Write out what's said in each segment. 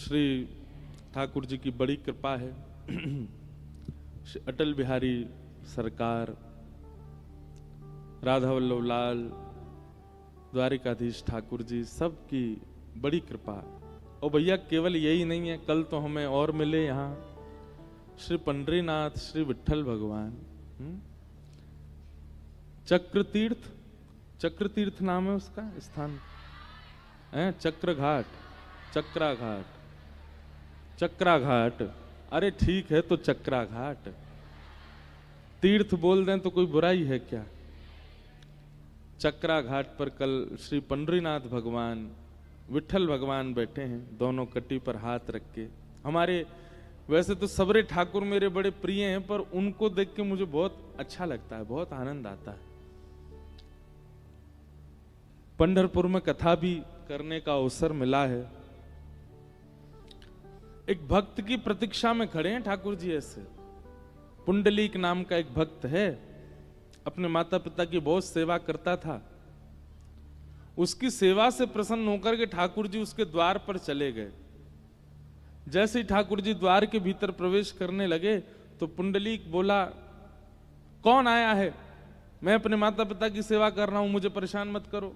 श्री ठाकुर जी की बड़ी कृपा है। श्री अटल बिहारी सरकार, राधा वल्लभ लाल, द्वारिकाधीश ठाकुर जी, सबकी बड़ी कृपा। और भैया केवल यही नहीं है, कल तो हमें और मिले यहाँ श्री पंडरीनाथ, श्री विट्ठल भगवान। चक्रतीर्थ, चक्रतीर्थ नाम है उसका स्थान है, चक्रघाट, चक्राघाट, चक्राघाट। अरे ठीक है तो चक्राघाट, तीर्थ बोल दें तो कोई बुराई है क्या। चक्राघाट पर कल श्री पंडरीनाथ भगवान, विट्ठल भगवान बैठे हैं, दोनों कटी पर हाथ रख के। हमारे वैसे तो सबरे ठाकुर मेरे बड़े प्रिय हैं, पर उनको देख के मुझे बहुत अच्छा लगता है, बहुत आनंद आता है। पंढरपुर में कथा भी करने का अवसर मिला है। एक भक्त की प्रतीक्षा में खड़े हैं ठाकुर जी ऐसे। पुंडलीक नाम का एक भक्त है, अपने माता पिता की बहुत सेवा करता था। उसकी सेवा से प्रसन्न होकर के ठाकुर जी उसके द्वार पर चले गए। जैसे ही ठाकुर जी द्वार के भीतर प्रवेश करने लगे तो पुंडलीक बोला, कौन आया है? मैं अपने माता पिता की सेवा कर रहा हूं, मुझे परेशान मत करो।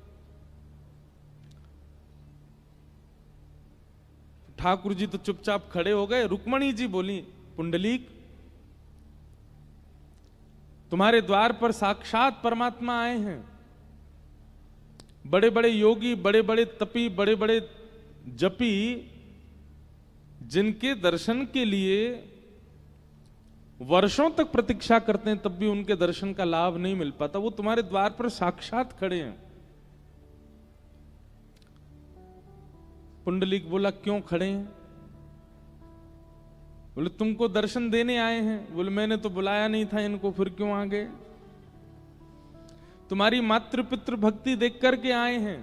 ठाकुर जी तो चुपचाप खड़े हो गए। रुक्मणी जी बोली, पुंडलीक, तुम्हारे द्वार पर साक्षात परमात्मा आए हैं। बड़े बड़े योगी, बड़े बड़े तपी, बड़े बड़े जपी, जिनके दर्शन के लिए वर्षों तक प्रतीक्षा करते हैं, तब भी उनके दर्शन का लाभ नहीं मिल पाता, वो तुम्हारे द्वार पर साक्षात खड़े हैं। पुंडलीक बोला, क्यों खड़े हैं? बोले, तुमको दर्शन देने आए हैं। बोले, मैंने तो बुलाया नहीं था इनको, फिर क्यों आ गए? तुम्हारी मातृ पितृ भक्ति देख करके आए हैं।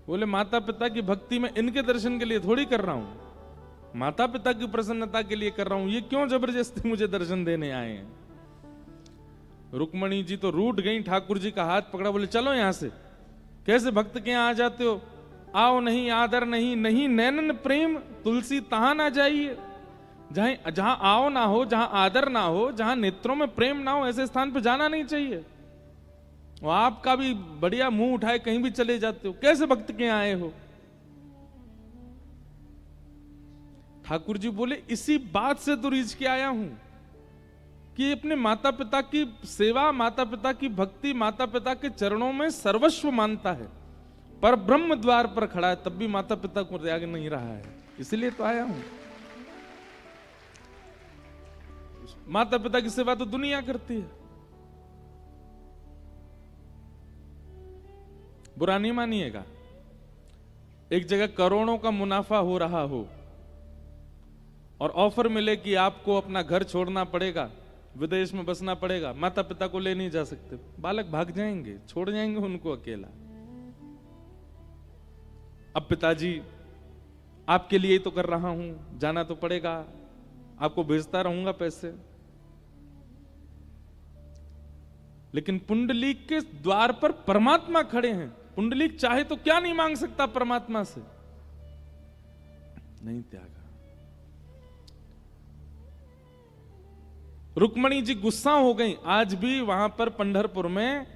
बोले, माता पिता की भक्ति में इनके दर्शन के लिए थोड़ी कर रहा हूं, माता पिता की प्रसन्नता के लिए कर रहा हूं। ये क्यों जबरदस्ती मुझे दर्शन देने आए हैं? रुक्मणी जी तो रूठ गई, ठाकुर जी का हाथ पकड़ा, बोले, चलो यहां से। कैसे भक्त के यहां आ जाते हो? आओ नहीं, आदर नहीं, नहीं नैनन प्रेम, तुलसी तहां ना जाइए। जहां आओ ना हो, जहां आदर ना हो, जहां नेत्रों में प्रेम ना हो, ऐसे स्थान पर जाना नहीं चाहिए। वो आपका भी बढ़िया मुंह उठाए कहीं भी चले जाते हो, कैसे भक्त के आए हो? ठाकुर जी बोले, इसी बात से तो रीझ के आया हूं कि अपने माता पिता की सेवा, माता पिता की भक्ति, माता पिता के चरणों में सर्वस्व मानता है, पर ब्रह्म द्वार पर खड़ा है, तब भी माता पिता को त्याग नहीं रहा है, इसलिए तो आया हूं। माता पिता की सेवा तो दुनिया करती है, बुरा नहीं मानिएगा। एक जगह करोड़ों का मुनाफा हो रहा हो और ऑफर मिले कि आपको अपना घर छोड़ना पड़ेगा, विदेश में बसना पड़ेगा, माता पिता को ले नहीं जा सकते, बालक भाग जाएंगे, छोड़ जाएंगे उनको अकेला। अब पिताजी, आपके लिए ही तो कर रहा हूं, जाना तो पड़ेगा, आपको भेजता रहूंगा पैसे। लेकिन पुंडलीक के द्वार पर परमात्मा खड़े हैं। पुंडलीक चाहे तो क्या नहीं मांग सकता परमात्मा से, नहीं त्यागा। रुक्मणी जी गुस्सा हो गई। आज भी वहां पर पंढरपुर में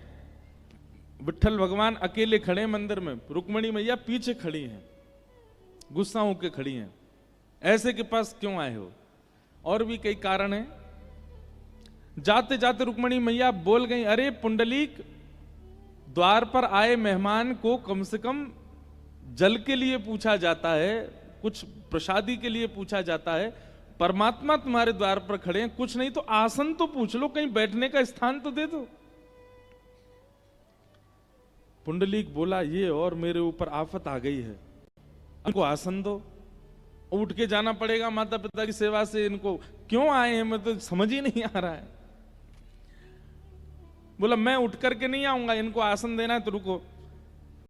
विट्ठल भगवान अकेले खड़े मंदिर में, रुक्मणी मैया पीछे खड़ी हैं, गुस्सा होकर खड़ी हैं। ऐसे के पास क्यों आए हो? और भी कई कारण हैं। जाते जाते रुक्मणी मैया बोल गई, अरे पुंडलीक, द्वार पर आए मेहमान को कम से कम जल के लिए पूछा जाता है, कुछ प्रसादी के लिए पूछा जाता है। परमात्मा तुम्हारे द्वार पर खड़े हैं, कुछ नहीं तो आसन तो पूछ लो, कहीं बैठने का स्थान तो दे दो। पुंडलीक बोला, ये और मेरे ऊपर आफत आ गई है, इनको आसन दो, उठ के जाना पड़ेगा माता पिता की सेवा से। इनको क्यों आए हैं, मैं तो समझ ही नहीं आ रहा है। बोला, मैं उठ करके नहीं आऊंगा, इनको आसन देना है तो रुको।